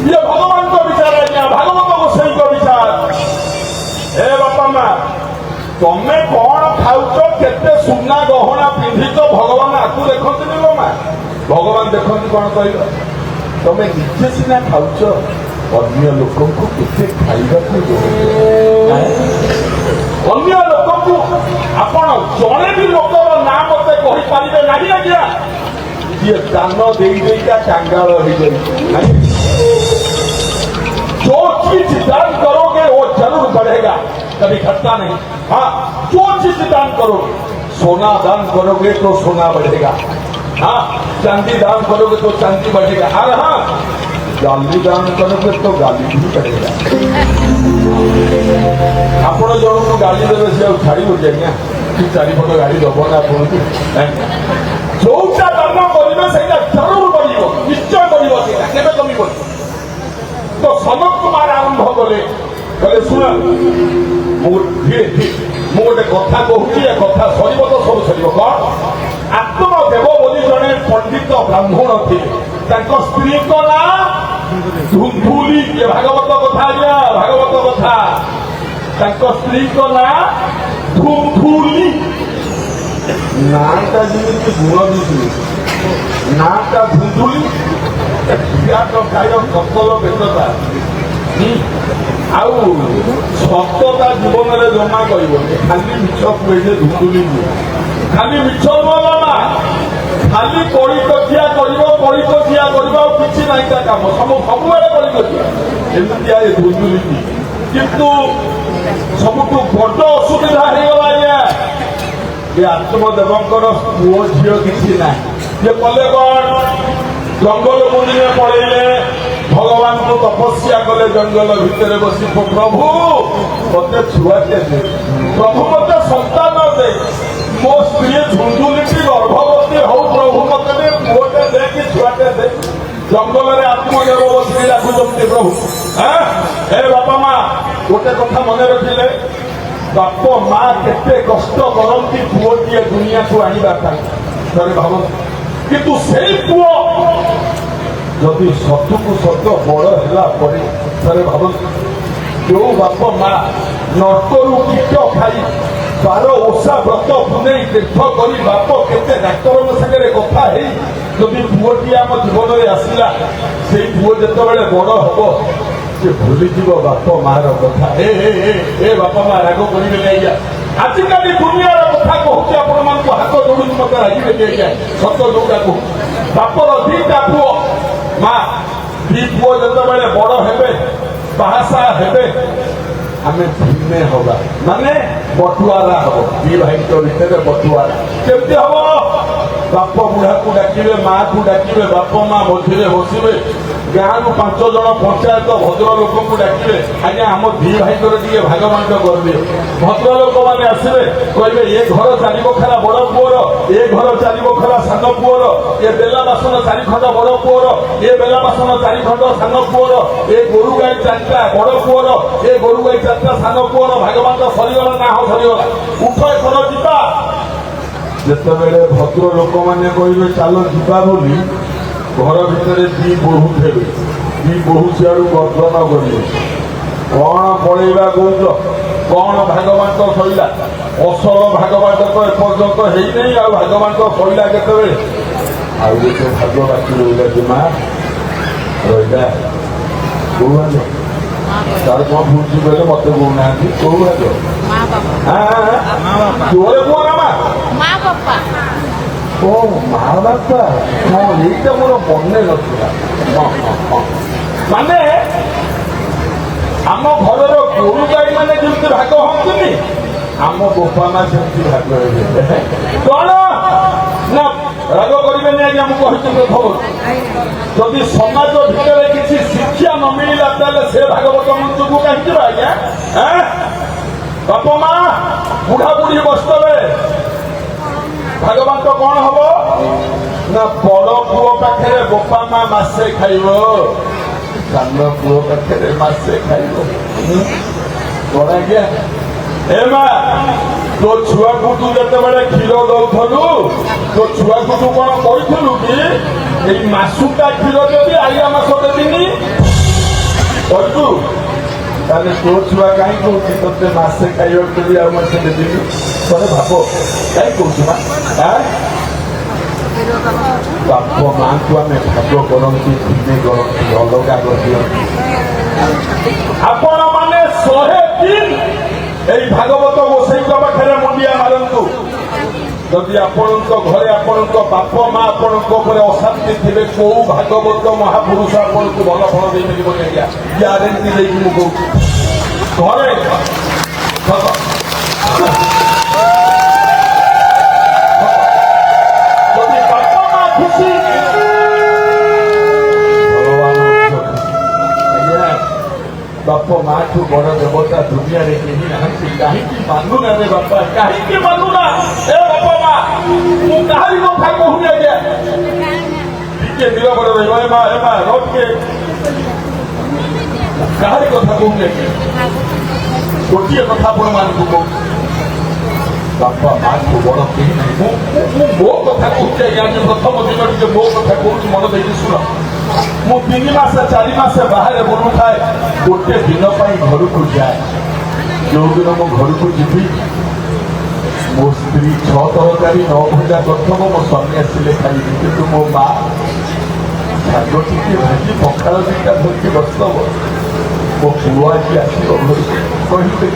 ये भगवान को विचार है भागवत गोसाई को विचार हे बापा माँ तमे कौन खाऊच केते सुना गहना पिंधिच भगवान आपको देखते नो माँ भगवान देखते कौन कह तमे निजे सीना खाऊच अन्य लोक को केते खाइबा अन्य लोक को आपण जड़े भी लोकर ना मत कही पारे नहीं आज्ञा ये दान दे कांगाल हो जाए जो चीज दान करोगे वो जरूर बढ़ेगा कभी घटता नहीं हाँ जो चीज दान करोगे सोना दान करोगे तो सोना बढ़ेगा हाँ चांदी दान करोगे तो चांदी बढ़ेगा हाँ हाँ गाली दान करोगे तो गाली भी बढ़ेगा आपण जन को गाली देवे से छाड़ी हो जाए चारिपट गाड़ी दब ना आपको जोटा दान करेंगे से जरूर बढ़ निश्चय बढ़ कमी बढ़ तो सनत कुमार आरंभ कले कहले शुण धीरे धीरे मु गोटे कथा कहूँ कथा सर तो सब सर कौन आत्मदेव बोली जड़े पंडित ब्राह्मण थे स्त्री ना धुंधुली ये भागवत कथा आज्ञा भागवत कथा स्त्री ना धुंधुली नाटा जमी गुण दी नाटा धुंधुली ବିରାଟ କାୟ ସକଲ ବେଦତା ଆଉ ସତତା ଜୀବନରେ ଜମା କରିବନି। ଖାଲି ମିଛ କୁହେ ଯେ ଧୁନ୍ଦୁଲି ହୁଏ, ଖାଲି ମିଛ ନୁହଁ ମା, ଖାଲି କଳିକଜିଆ କରିବ, କଳିକଜିଆ କରିବ, ଆଉ କିଛି ନାହିଁ ତା କାମ। ସବୁବେଳେ କଳିକଜିଆ, ଏମିତିଆ ଏ ଧୁନ୍ଦୁଲି। କିନ୍ତୁ ସବୁଠୁ ବଡ ଅସୁବିଧା ହେଇଗଲା ଆଜ୍ଞା, ଏ ଆତ୍ମଦେବଙ୍କର ପୁଅ ଝିଅ କିଛି ନାହିଁ। ଯେ କଲେ କଣ, ଜଙ୍ଗଲ ବୁଲିରେ ପଳେଇଲେ, ଭଗବାନଙ୍କୁ ତପସ୍ୟା କଲେ ଜଙ୍ଗଲ ଭିତରେ ବସି, ପ୍ରଭୁ ମତେ ଛୁଆଟେ ଦେ, ପ୍ରଭୁ ମତେ ସନ୍ତାନ ଦେ, ମୋ ସ୍ତ୍ରୀ ଝୁଣ୍ଡୁଲିଟି ଗର୍ଭବତୀ ହଉ, ପ୍ରଭୁ ମତେ ଦେ ପୁଅଟେ ଦେ କି ଛୁଆଟେ ଦେ। ଜଙ୍ଗଲରେ ଆତ୍ମଦେବ ବସିକି ଡାକୁଛନ୍ତି ପ୍ରଭୁ। ଏ ବାପା ମା ଗୋଟେ କଥା ମନେ ରଖିଲେ, ବାପ ମା କେତେ କଷ୍ଟ କରନ୍ତି ପୁଅଟିଏ ଦୁନିଆକୁ ଆଣିବା ପାଇଁ, ଥରେ ଭାବନ୍ତୁ। କିନ୍ତୁ ସେଇ ପୁଅ ଯଦି ସତକୁ ସତ ବଡ ହେଲା ପରେ, ଥରେ ଭାବନ୍ତୁ, ଯୋଉ ବାପ ମା ନର୍କରୁ କୀଟ ଖାଇ 12 ଓଷା ବ୍ରତ ପୁନେଇ ତୀର୍ଥ କରି, ବାପ କେତେ ଡାକ୍ତରଙ୍କ ସାଙ୍ଗରେ କଥା ହେଇ ଯଦି ପୁଅଟିଏ ଆମ ଜୀବନରେ ଆସିଲା, ସେଇ ପୁଅ ଯେତେବେଳେ ବଡ ହବ ସେ ଭୁଲିଯିବ ବାପ ମାର କଥା। ଏ ବାପା ମା ରାଗ କରିବେନି ଆଜ୍ଞା। ଆଜିକାଲି ଦୁନିଆର କଥା କହୁଛି ଆପଣମାନଙ୍କୁ, ହାତ ଯୋଡୁଛି, ମତେ ରାଗିବେନି ଆଜ୍ଞା। ସତ ଯୋଉଟା କହୁଛି, ବାପର ଦିଟା ପୁଅ, ମା ଦି ପୁଅ ଯେତେବେଳେ ବଡ ହେବେ, ବାହାସାହା ହେବେ, ଆମେ ଭିନ୍ନେ ହବା, ମାନେ ବଟୁଆରା ହବ। ଦି ଭାଇଙ୍କ ଭିତରେ ବଟୁଆରା କେମିତି ହବ? ବାପ ବୁଢାକୁ ଡାକିବେ, ମାକୁ ଡାକିବେ, ବାପ ମା ମଝିରେ ବସିବେ। ଗାଁରୁ 5 ଜଣ ପଞ୍ଚାୟତ ଭଦ୍ର ଲୋକଙ୍କୁ ଡାକିବେ, ଆଜ୍ଞା ଆମ ଦି ଭାଇଙ୍କର ଟିକେ ଭାଗ ବାଣ୍ଟ କରିଦିଅ। ଭଦ୍ର ଲୋକମାନେ ଆସିବେ, କହିବେ ଏ ଘର 4 ବଖରା ବଡ ପୁଅର, ଏ ଘର 4 ବଖରା ସାନ ପୁଅର, ଏ ବେଲା ବାସନ 4 ଖଣ୍ଡ ବଡ ପୁଅର, ଏ ବେଲା ବାସନ 4 ଖଣ୍ଡ ସାନ ପୁଅର, ଏ ଗୋରୁ ଗାଈ 4ଟା ବଡ ପୁଅର, ଏ ଗୋରୁ ଗାଈ 4ଟା ସାନ ପୁଅର। ଭାଗ ବାଣ୍ଟ ସରିଗଲା ନା? ହଁ ସରିଗଲା। ଉଠ ଏଥର ଯିବା। ଯେତେବେଳେ ଭଦ୍ର ଲୋକମାନେ କହିବେ ଚାଲ ଯିବା ବୋଲି, ଘର ଭିତରେ 2 ବୋହୂ ଥିବେ, 2 ବୋହୂ ସିଆଡୁ ଗର୍ଜନ କରିବେ, କଣ ପଳେଇବା କହୁଛ, କଣ ଭାଗବାଣ୍ଟ ସଇଲା? ଅସଲ ଭାଗବାଣ୍ଟ ତ ଏପର୍ଯ୍ୟନ୍ତ ହେଇନାହିଁ, ଆଉ ଭାଗବାଣ୍ଟ ସଇଲା କେତେବେଳେ? ଆଉ ଗୋଟେ ଭାଗ ବାକି ରହିଲା ଯେ ମା ରହିଲା, କୋଉ ଭାଗ? ତାର କଣ ବୁଝି କହିଲେ ମତେ କହୁନାହାନ୍ତି, କୋଉ ଭାଗ? ଜୋରେ କୁହ ନା ମା। ଓ ମା ବାପା, ହଁ ଏଇଟା ମୋର ମନେ ନଥିଲା। ମାନେ ଆମ ଘରର ଗୋରୁ ଗାଈ ମାନେ ଯେମିତି ଭାଗ ହଅନ୍ତିନି, ଆମ ବୋପା ମା ସେମିତି ଭାଗ ହେବେ। କଣ ନା ରାଗ କରିବେନି ଆଜ୍ଞା, ମୁଁ କହିଛି ଖବର। ଯଦି ସମାଜ ଭିତରେ କିଛି ଶିକ୍ଷା ନ ମିଳିଲା, ତାହେଲେ ସେ ଭାଗବତ ମନ୍ତ୍ରକୁ କାହିଁକି ଆଜ୍ଞା? ବାପ ମା ବୁଢା ବୁଢୀ ବସିବେ, ଭାଗବାଣ୍ଟ କଣ ହବ ନା, ବଡ ପୁଅ ପାଖରେ ବୋପା ମା ମାସେ ଖାଇବ, ସାନ ପୁଅ ପାଖରେ ମାସେ ଖାଇବ। କଣ ଆଜ୍ଞା? ଏ ମା ତୋ ଛୁଆକୁ ତୁ ଯେତେବେଳେ କ୍ଷୀର ଦଉଥିଲୁ, ତୋ ଛୁଆକୁ ତୁ କଣ କହିଥିଲୁ କି ଏଇ ମାସୁଟା କ୍ଷୀର ଦେବି, ଆଇଲା ମାସ ଦେବିନି କହିଛୁ? ତାହେଲେ ତୋ ଛୁଆ କାହିଁ କହୁଛି ତତେ ମାସେ ଖାଇବାକୁ ଦେବି, ଆଉ ମାସେ ଦେବିନି? ଥରେ ଭାବ, କାହିଁ କହୁଛୁ ମା? ବାପ ମାଙ୍କୁ ଆମେ ଭାଗ କରନ୍ତି, ଭିନେ କରନ୍ତି, ଅଲଗା କରିଦିଅନ୍ତି। ଆପଣ ମାନେ 100 ଦିନ ଏଇ ଭାଗବତ ଗୋସାଇଙ୍କ ପାଖରେ ମୁଣ୍ଡିଆ ମାରନ୍ତୁ। ଯଦି ଆପଣଙ୍କ ଘରେ ଆପଣଙ୍କ ବାପ ମା ଆପଣଙ୍କ ଉପରେ ଅଶାନ୍ତି ଥିବେ, କୋଉ ଭାଗବତ ମହାପୁରୁଷ ଆପଣଙ୍କୁ ଭଲ ଫଳ ଦେଇପାରିବନି ଆଜ୍ଞା, ଗ୍ୟାରେଣ୍ଟି ଦେଇକି ମୁଁ କହୁଛି। ଘରେ ଯଦି ବାପ ମା ଖୁସି, ବାପ ମାଠୁ ବଡ ଦେବତା ଦୁନିଆରେ କେହି ନାହାନ୍ତି। କାହିଁକି ମାନୁନା ରେ ବାପା, କାହିଁକି ମାନୁନା? ଏ ବାପ ମା, ମୁଁ କାହାରି କଥା କହୁନି ଆଜ୍ଞା, ଟିକେ ନିରବରେ ରହିବ। ଏ ମା ଟିକେ କାହାରି କଥା କହୁନି ଆଜ୍ଞା, ଗୋଟିଏ କଥା ଆପଣ ମାନଙ୍କୁ କହୁଛି, ବାପା ମାଠୁ ବଡ କେହି ନାହିଁ। ମୁଁ ମୋ କଥା କହୁଛି ଆଜ୍ଞା, ଆଜି ପ୍ରଥମ ଦିନ ଟିକେ ମୋ କଥା କହୁଛି, ମନ ଦେଇକି ଶୁଣ। ମୁଁ 3 ମାସ 4 ମାସ ବାହାରେ ବୁଲୁଥାଏ, ଗୋଟେ ଦିନ ପାଇଁ ଘରକୁ ଯାଏ। ଯୋଉଦିନ ମୁଁ ଘରକୁ ଯିବି, ମୋ ସ୍ତ୍ରୀ 6 ତରକାରୀ 9 ଭଜା କରିଥିବ, ମୋ ସ୍ୱାମୀ ଆସିଲେ ଖାଇବି, କିନ୍ତୁ ମୋ ମା ଶାଗ ଟିକେ ଭାଜି ପଖାଳ ଦିଟା ଧରିକି ବସିଦବ ମୋ ପୁଅ ଆଜି ଆସିବ ଘରକୁ କହିଲେ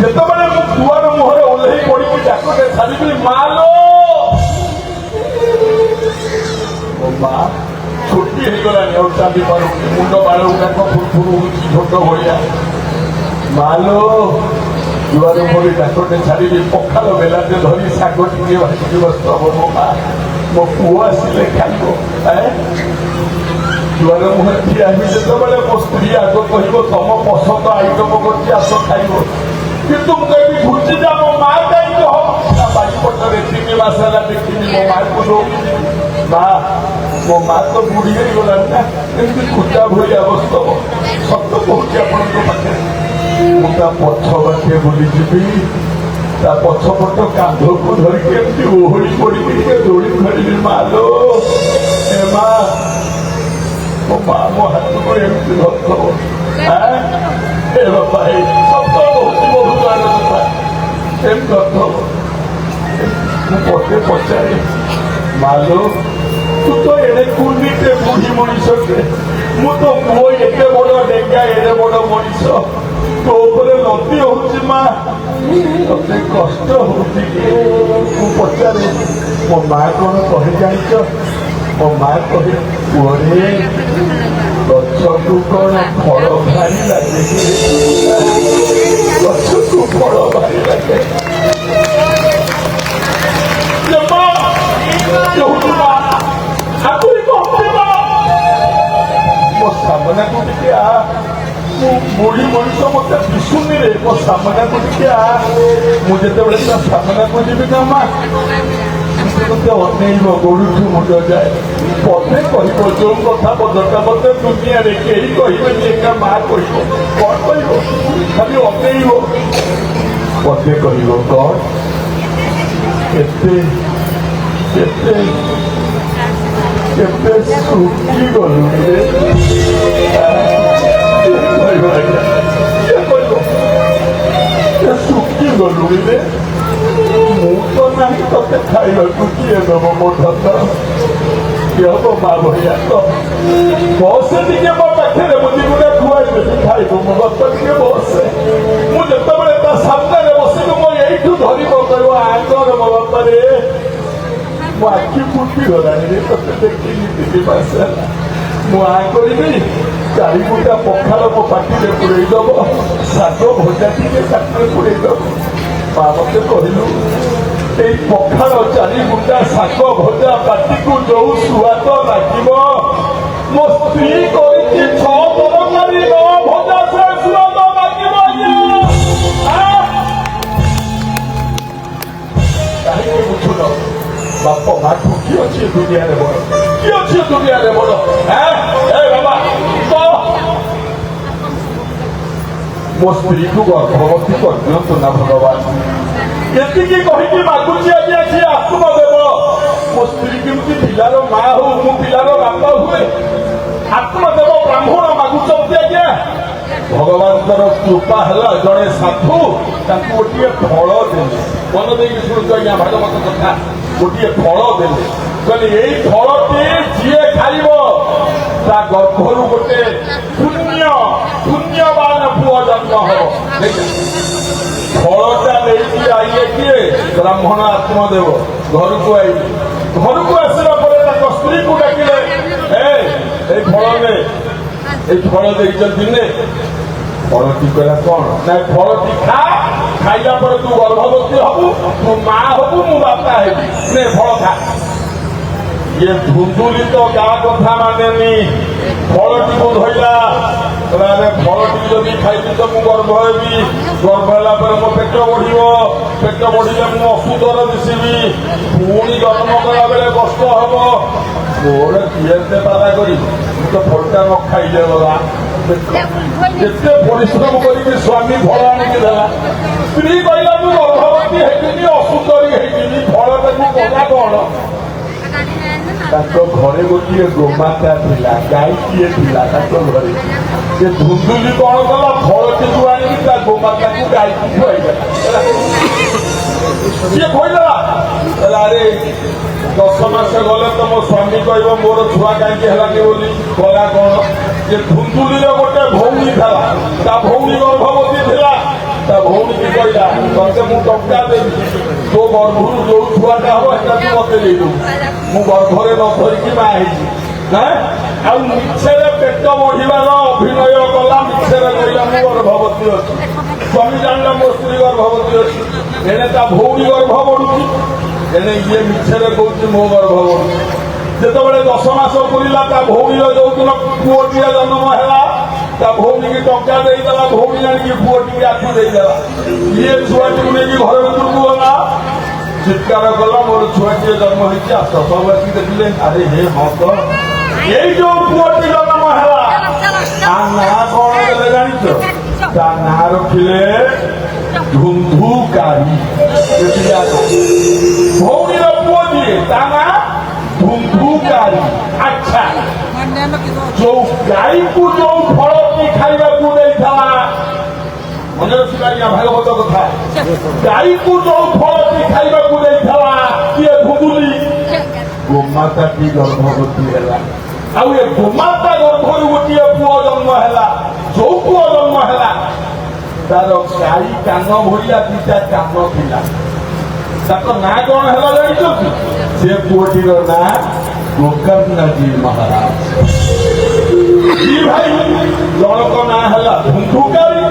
ଯେତେବେଳେ ମୁଁ ଦୁଆର ମୁହଁରେ ଓହ୍ଲେଇ ପଡିକି ଡାକଟେ ଛାଡ଼ିବି ମା ଲୋ ମୋ ମା ଛୋଟି ହେଇଗଲାଣି ଆଉ ଚାଲି ପାରୁନି ମୁଣ୍ଡ ବାଳ ଗୁଡାକ ଫୁରଫୁରୁ ହଉଛି ଝୋଟ ଭଳିଆ ମା ଲୋ ଦୁଆର ମୁହଁରେ ଡାକଟେ ଛାଡ଼ିବି ପଖାଳ ବେଲାଟେ ଧରି ଶାଗ ଟିକେ ଭାଜିକି ବସିଦବ ମୋ ମା ମୋ ପୁଅ ଆସିଲେ ଖାଇବ ଦୁଆର ମୁହଁରେ ଠିଆ ହେବି ଯେତେବେଳେ ମୋ ସ୍ତ୍ରୀ ଆଗ କହିବ ତମ ପସନ୍ଦ ଆଇଟମ କରୁଛି ଆସ ଖାଇବ କିନ୍ତୁ ମୁଁ କହିବି ଘୁଞ୍ଚିଯା ମୋ ମା କାହିଁକି ହବ ବାରିପଟରେ 3 ମାସ ହେଲା ଦେଖିନି ମୋ ମାକୁ ଦଉନି ମା ମୋ ମା ତ ବୁଢୀ ହେଇଗଲାଣି ନା ଏମିତି ଖୁଟା ଭଳିଆ ବସିଦବ ସତ କହୁଛି ଆପଣଙ୍କ ପାଖରେ ମୁଁ ତା ପଛ ବାଟେ ବୁଲିଯିବି ତା ପଛପଟ କାନ୍ଧକୁ ଧରିକି ଏମିତି ଓହଳି ପଡିକି ଟିକେ ଦୋଳି ଖେଳିବି ମା ଲୋ ଏ ମା ମୋ ମା ମୋ ହାତକୁ ଏମିତି ଧରିଥବ ଏ ବାପା ହେଇ ସତ କହୁଛି ବହୁତ କଥା ଏମିତି ଧରିଥବ ମୁଁ ପଟେ ପଚାରେ ମା ଲୋ ତୁ ତ ଏଡେ କୁଣ୍ଡିଟେ ବୁଢୀ ମଣିଷଟେ ମୁଁ ତ ପୁଅ ଏତେ ବଡ ଡେଙ୍ଗା ଏଡେ ବଡ ମଣିଷ ତୋ ଉପରେ ନଦୀ ହଉଛି ମା ତତେ କଷ୍ଟ ହଉଛି ମୁଁ ପଚାରେ ମୋ ମା କଣ କହି ଜାଣିଛ ମୋ ମା କହେ ପୁଅରେ ଗଛକୁ କଣ ଫଳ ଭାରି ଲାଗେ ଗଛକୁ ଫଳ ଭାରି ଲାଗେ ମୋ ସାମନାକୁ ଟିକେ ଆ ମୁଁ ବୁଢୀ ମଣିଷ ମତେ ଦିଶୁନି ରେ ମୋ ସାମନାକୁ ଟିକେ ଆ ମୁଁ ଯେତେବେଳେ ତା ସାମନାକୁ ଯିବି ନା ମା ମତେ ଅନେଇବ ଗୋଡୁଠୁ ମୁଣ୍ଡ ଯାଏ ପଦେ କହିବ ଯୋଉ କଥା ପଦଟା ମତେ ଦୁନିଆରେ କେହି କହିବେନି ଏକା ମା କହିବ କଣ କହିବ ଖାଲି ଅନେଇବ ପଦେ କହିବ କଣ କେତେ କେତେ କେତେ ଶୁଖି ଗଲୁଣି ରେ ଶୁଖି ଗଲୁଣି ରେ ମୁଁ ତ ନାହିଁ ତତେ ଖାଇବାକୁ କିଏ ଦବ ମୋ ଧନ କିଏ ହବ ମା ଭଳିଆ ତ ବସେ ଟିକେ ମୋ ପାଖରେ ମୁଁ ଦିଗୁଡା ଖୁଆଇଦେବି ଖାଇବୁ ମୋ ବାପା ଟିକେ ବସେ ମୁଁ ଯେତେବେଳେ ତା ସାମ୍ନାରେ ବସିବି ମୋ ଏଇଠୁ ଧରିବ କହିବ ଆଗର ମୋ ବାପାରେ ମୋ ଆଖି ଫୁଟି ଗଲାଣି ରେ ତତେ ଦେଖିଲି 3 ମାସ ହେଲା ମୁଁ ଆ କରିବି 4 ଗୁଣ୍ଟା ପଖାଳ ମୋ ପାଟିରେ ପୁରେଇ ଦବ ଶାଗ ଭଜା ଟିକେ ପାଟିରେ ପୁରେଇ ଦବ ମା ମତେ କହିଲୁ ଏଇ ପଖାଳ 4 ଗୁଣ୍ଟା ଶାଗ ଭଜା ପାଟିକୁ ଯୋଉ ସୁଆଦ ଲାଗିବ ମୋ ସ୍ତ୍ରୀ କରିଛି 6 ତରକାରୀ 9 ଭଜା ସେ ସୁଆଦ ଲାଗିବ କାହିଁକି ବୁଝୁନ ବାପ ମାଠୁ କିଏ ଅଛି ଦୁନିଆରେ ବଡ କିଏ ଅଛି ଦୁନିଆରେ ବଡ ବାବା ମୋ ସ୍ତ୍ରୀକୁ ଗର୍ଭବତୀ କରିଦିଅନ୍ତୁ ନା ଭଗବାନ ଏତିକି କହିକି ମାଗୁଛି ଆଜ୍ଞା କିଏ ଆତ୍ମଦେବ ମୋ ସ୍ତ୍ରୀ କେମିତି ପିଲାର ମା ହଉ ମୁଁ ପିଲାର ବାପା ହୁଏ ଆତ୍ମଦେବ ବ୍ରାହ୍ମଣ ମାଗୁଛନ୍ତି ଆଜ୍ଞା ଭଗବାନଙ୍କର କୃପା ହେଲା ଜଣେ ସାଧୁ ତାଙ୍କୁ ଗୋଟିଏ ଫଳ ଦେଲେ ମନ ଦେଇକି ଶୁଣୁଛୁ ଆଜ୍ଞା ଭାଗବତ କଥା ଗୋଟିଏ ଫଳ ଦେଲେ କହିଲେ ଏଇ ଫଳଟି ଯିଏ ଖାଇବ ତା ଗର୍ଭରୁ ଗୋଟେ ପୁଣ୍ୟବାନ ପୁଅ ଜନ୍ମ ହବ ଫଳଟା ନେଇକି ଆଇଲେ କିଏ ବ୍ରାହ୍ମଣ ଆତ୍ମଦେବ ଘରକୁ ଆଇଲେ ଘରକୁ ଆସିଲା ପରେ ତାଙ୍କ ସ୍ତ୍ରୀକୁ ଡାକିଲେ ଏଇ ଫଳ ନେ ଏଇ ଫଳ ଦେଇଛନ୍ତି ନେ ଫଳଟି କହିଲା କଣ ନା ଫଳଟି ଖା ଖାଇଲା ପରେ ତୁ ଗର୍ଭବତୀ ହବୁ ତୁ ମା ହବୁ ମୁଁ ବାପା ହେବି ନେ ଫଳ ଖା ଇଏ ଧୁନ୍ଦୁଲି ତ ଗାଁ କଥା ମାନେନି ଫଳଟିକୁ ଧଇଲା ଫଳଟି ଯଦି ଖାଇବି ତ ମୁଁ ଗର୍ଭ ହେବି ଗର୍ଭ ହେଲା ପରେ ମୋ ପେଟ ବଢିବ ପେଟ ବଢିଲେ ମୁଁ ଅସୁନ୍ଦର ଦିଶିବି ପୁଣି ଜନ୍ମ କଲା ବେଳେ କଷ୍ଟ ହବ ମୋର କିଏ ଏତେ ବାଧା କରିବି ମୁଁ ତ ଫଳଟା ନ ଖାଇଲେ ଗଲା ଯେତେ ପରିଶ୍ରମ କରିକି ସ୍ୱାମୀ ଫଳ ଆଣିକି ଦେଲା ସ୍ତ୍ରୀ କହିଲା ମୁଁ ଗର୍ଭବତୀ ହେଇଯିବି ଅସୁନ୍ଦରୀ ହେଇଯିବି ଫଳଟାକୁ କଲା କଣ ତାଙ୍କ ଘରେ ଗୋଟିଏ ଗୋମାତା ଥିଲା ଗାଈଟିଏ ଥିଲା ତାଙ୍କ ଘରେ ସେ ଧୁନ୍ଦୁଲି କଣ କଲା ଫଳଟିକୁ ଆଣିକି ତା ଗୋମାତାକୁ ଗାଈକୁ ଖୁଆଇଦେଲା ସିଏ କହିଦେଲା ଆରେ 10 ମାସ ଗଲେ ତ ମୋ ସ୍ୱାମୀ କହିବ ମୋର ଛୁଆ କାହିଁକି ହେଲାନି ବୋଲି କଲା କଣ ଯେ ଧୁନ୍ଦୁଲିର ଗୋଟେ ଭଉଣୀ ଥିଲା ତା ଭଉଣୀ ଗର୍ଭବତୀ ଥିଲା ତା ଭଉଣୀ କି କହିଲା ତତେ ମୁଁ ଟଙ୍କା ଦେବି ତୋ ଗର୍ଭରୁ ଯୋଉ ଛୁଆଟା ହବ ସେଟା ତୁ ମତେ ଦେଇଦବୁ ମୁଁ ଗର୍ଭରେ ନ ଧରିକି ମା ହେଇଛି ଆଉ ମିଛରେ ପେଟ ବଢିବାର ଅଭିନୟ କଲା ମିଛରେ କହିଲା ମୁଁ ଗର୍ଭବତୀ ଅଛି ସ୍ୱାମୀ ଜାଣିଲା ମୋ ସ୍ତ୍ରୀ ଗର୍ଭବତୀ ଅଛି ଏଣେ ତା ଭଉଣୀ ଗର୍ଭ ବଢୁଛି ଏଣେ ଇଏ ମିଛରେ କହୁଛି ମୋ ଗର୍ଭ ବଢୁଛି ଯେତେବେଳେ 10 ମାସ ପୁରିଲା ତା ଭଉଣୀର ଯୋଉଦିନ ପୁଅଟିଏ ଜନ୍ମ ହେଲା ତା ଭଉଣୀକି ଟଙ୍କା ଦେଇଦେଲା ଭଉଣୀ ଆଣିକି ପୁଅଟିକି ଆଖି ଦେଇଦେଲା ଇଏ ଛୁଆଟିକୁ ନେଇକି ଘର ଭିତରକୁ ଗଲା ଚିତ୍କାର କଲା ମୋର ଛୁଆଟିଏ ଜନ୍ମ ହେଇଛି ଆସ ସବୁ ଆସି ଦେଖିଲେ ଆରେ ହେ ହଁ ତ ଏଇ ଯୋଉ ପୁଅଟି ଜନ୍ମ ହେଲା ତା ନାଁ କଣ ଦେଲେ ଜାଣିଛ ତା ନାଁ ରଖିଲେ ଧୁନ୍ଧୁକାରୀ ଭଉଣୀର ପୁଅ ଯିଏ ତା ନାଁ ଧୁନ୍ଧୁକାରୀ ଆଚ୍ଛା ଯୋଉ ଗାଈକୁ ଯୋଉ ଫଳଟି ଖାଇବାକୁ ଦେଇଥିଲା ମନେ ରଖିବା ଆଜ୍ଞା ଭାଗବତ କଥା ଗାଈକୁ ଯୋଉ ଫଳଟି ଖାଇବାକୁ ଦେଇଥିଲା କିଏ ଧୁନ୍ଦୁଲି ଗୋମାତାଟି ଗର୍ଭବତୀ ହେଲା ଆଉ ଏ ଗୋମାତା ଗର୍ଭରୁ ଗୋଟିଏ ପୁଅ ଜନ୍ମ ହେଲା ଯୋଉ ପୁଅ ଜନ୍ମ ହେଲା ତାର ଗାଈ କାନ ଭଳିଆ ଦିଟା କାନ ଥିଲା ତାଙ୍କ ନାଁ କଣ ହେଲା ଜାଣିଛନ୍ତି ସେ ପୁଅଟିର ନାଁ ଗୋକର୍ଣ୍ଣଜୀ ମହାରାଜ ଦି ଭାଇ ଜଣକ ନାଁ ହେଲା ଧୁନ୍ଧୁକାରୀ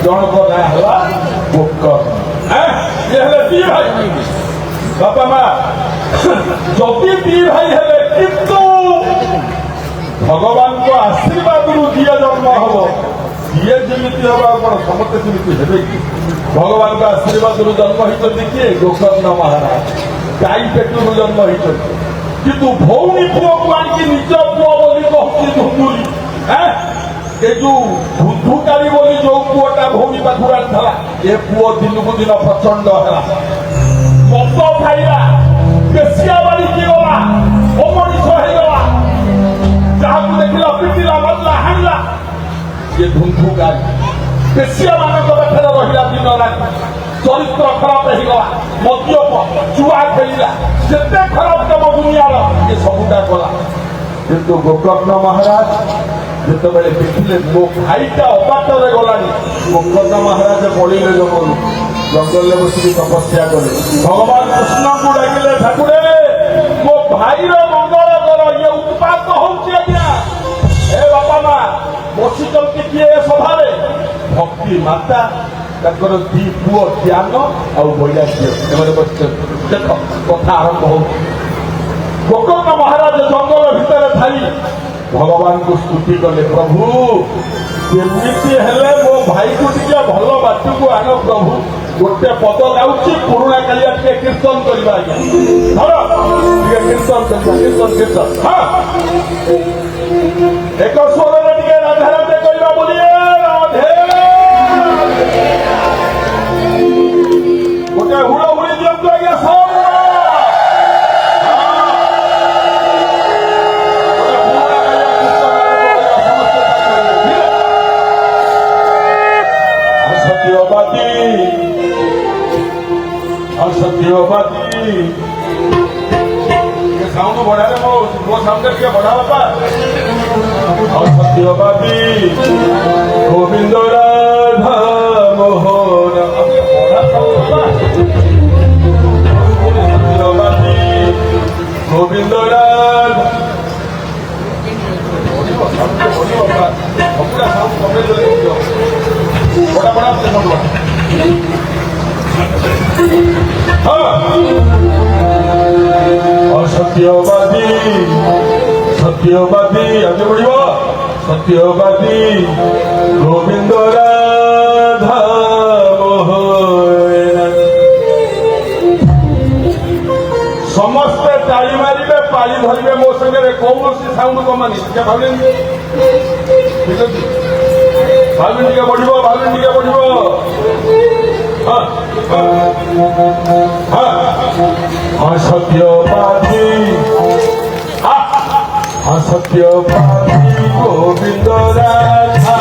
ଜଣକ ନାଁ ହେଲା ଗୋକର୍ଣ୍ଣ ଇଏ ହେଲେ ଦି ଭାଇ ବାପା ମା ଯଦି ଦି ଭାଇ ହେଲେ କିନ୍ତୁ ଭଗବାନଙ୍କ ଆଶୀର୍ବାଦରୁ ଯିଏ ଜନ୍ମ ହବ ସିଏ ଯେମିତି ହବ ଆପଣ ସମସ୍ତେ ସେମିତି ହେବେ କି ଭଗବାନଙ୍କ ଆଶୀର୍ବାଦରୁ ଜନ୍ମ ହେଇଛନ୍ତି କିଏ ଗୋକର୍ଣ୍ଣ ମହାରାଜ ଗାଈ ପେଟରୁ ଜନ୍ମ ହେଇଛନ୍ତି କିନ୍ତୁ ଭଉଣୀ ପୁଅକୁ ଆଣିକି ନିଜ ପୁଅ ବୋଲି କହୁଛି ଧୁନ୍ଦୁଲି ଏ ଯୋଉ ଧୁନ୍ଧୁକାରୀ ବୋଲି ଯୋଉ ପୁଅଟା ଭଉଣୀ ପାଖରୁ ଆଣିଥିଲା ଏ ପୁଅ ଦିନକୁ ଦିନ ପ୍ରଚଣ୍ଡ ହେଲା ମଦ ଖାଇଲା ବେଶିଆ ବାଡ଼ିକି ଗଲା ଅମଣିଷ ହେଇଗଲା ଯାହାକୁ ଦେଖିଲା ପିଟିଲା ମରିଲା ହାଣିଲା ଏ ଧୁନ୍ଧୁକାରୀ ବେଶିଆ ମାନଙ୍କ ପାଖରେ ରହିଲା ଦିନ ରାତି ଚରିତ୍ର ଖରାପ ହେଇଗଲା ମଦ୍ୟପ ଚୁଆ ଖେଳିଲା ଯେତେ ଖରାପ କାମ ଦୁନିଆର ଏ ସବୁଟା କଲା କିନ୍ତୁ ଗୋକର୍ଣ୍ଣ ମହାରାଜ ଯେତେବେଳେ ଦେଖିଲେ ମୋ ଭାଇଟା ଅବାଟରେ ଗଲାଣି ଗୋକର୍ଣ୍ଣ ମହାରାଜ ପଡ଼ିଲେ ଜଙ୍ଗଲରେ ବସିକି ତପସ୍ୟା କଲେ ଭଗବାନ କୃଷ୍ଣଙ୍କୁ ଡାକିଲେ ଠାକୁରେ ମୋ ଭାଇର ମଙ୍ଗଳ କର ଇଏ ଉତ୍ପାତ ହଉଛି ଆଜ୍ଞା ହେ ବାପା ମା ବସିଛନ୍ତି କିଏ ସଭାରେ ଭକ୍ତି ମାତା ତାଙ୍କର ଦି ପୁଅ ଜ୍ଞାନ ଆଉ ବୈରାଗ୍ୟ ଏମାନେ ବସିଛନ୍ତି ଦେଖ କଥା ଆରମ୍ଭ ହଉଛି ଗୋକର୍ଣ୍ଣ ମହାରାଜ ଜଙ୍ଗଲ ଭିତରେ ଥାଇ ଭଗବାନଙ୍କୁ ସ୍ତୁତି କଲେ ପ୍ରଭୁ କେମିତି ହେଲେ ମୋ ଭାଇକୁ ଟିକେ ଭଲ ବାଟକୁ ଆଣ ପ୍ରଭୁ ଗୋଟେ ପଦ ଗାଉଛି ପୁରୁଣା କାଳିଆ ଟିକେ କୀର୍ତ୍ତନ କରିବା ଆଜ୍ଞା ଧର ଟିକେ କୀର୍ତ୍ତନ କୀର୍ତ୍ତନ ହଁ ଏକ ସ୍ୱରରେ ଟିକେ ରାଧେ ରାଧେ କରିବା ବୋଲିଏ ରାଧେ ଗୋଟେ ହୁଳହୁଳି ଦିଅନ୍ତୁ ଆଜ୍ଞା ସବୁ ସତ୍ୟବାଦୀ ସାଉଣ୍ଡ ବଢାରେ ମୋ ସାଉଣ୍ଡ ଟିକେ ବଢା ବାପା ସତ୍ୟବାଦୀ ଗୋବିନ୍ଦ ରାଧା ମୋହନ ସତ୍ୟବାଦୀ ଗୋବିନ୍ଦ ରାଧା ସବୁଟା ସାଉଣ୍ଡ କମେଇ ଦେଲେ ବଢା ବଢା ସତ୍ୟବାଦୀ ସତ୍ୟବାଦୀ ଆଗେ ବଢିବ ସତ୍ୟବାଦୀ ଗୋବିନ୍ଦ ରାଧା ମୋହନ ସମସ୍ତେ ତାଳି ମାରିବେ ପାଳି ଧରିବେ ମୋ ସାଙ୍ଗରେ କୌଣସି ସାଉଣ୍ଡ କମାନି ଟିକେ ଭାବିଲେନି ଠିକ ଅଛି ଭାବିନି ଟିକେ ବଢିବ ଭାବିନି ଟିକେ ବଢିବ সত্যবাদী সত্যবাদী গোবিন্দ রাধা